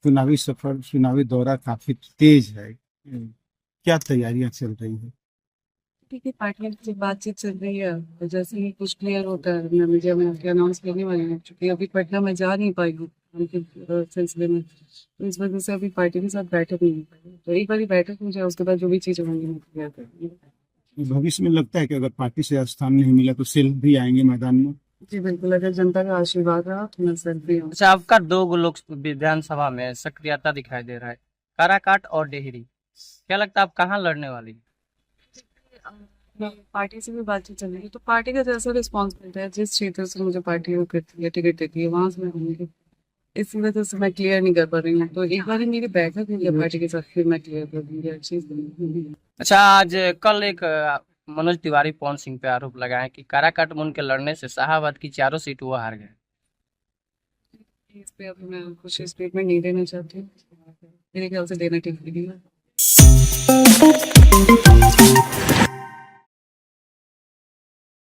चुनावी सफर, चुनावी दौरा काफी तेज है। क्या तैयारियां चल रही है? ठीक है, पार्टनर से बातचीत चल रही है। और जैसे ही कुछ क्लियर होता है मैं मीडिया में आके अनाउंस करने वाली हूँ, क्योंकि अभी पटना में जा नहीं पाई हूँ उनके सिलसिले में, तो इस वजह से अभी पार्टी के साथ बैठक नहीं हो पाई। तो एक बारी बैठक हो जाए, उसके बाद जो भी चीज़ें होंगी मैं क्लियर करूँगी। भविष्य में लगता है कि अगर पार्टी से स्थान नहीं मिला तो सेल्फ भी आएंगे मैदान में? जी बिल्कुल, अगर जनता का आशीर्वाद रहा तो मैं सेल्फ भी हूँ। अच्छा, आपका दो लोग विधानसभा में सक्रियता दिखाई दे रहा है, काराकाट और डेहरी। क्या लगता है आप कहाँ लड़ने वाली? पार्टी से भी बातचीत चल रही है, तो पार्टी का जैसा रिस्पॉन्स मिलता है, जिस क्षेत्र से मुझे पार्टी वो करती है, टिकट देती है, वहां से मैं होंगी। इसी वजह से मैं क्लियर नहीं कर पा रही हूँ, तो एक बार मेरी बैठक हुई है पार्टी के साथ, फिर मैं क्लियर कर दूंगी हर चीज। अच्छा, आज कल एक मनोज तिवारी पवन सिंह पे आरोप लगाए कि काराकाट में उनके लड़ने से शाहाबाद की चारों सीट वो हार गए। इस पे अभी मैं कुछ स्टेटमेंट नहीं देना चाहती हूँ, मेरे ख्याल से देना ठीक नहीं है।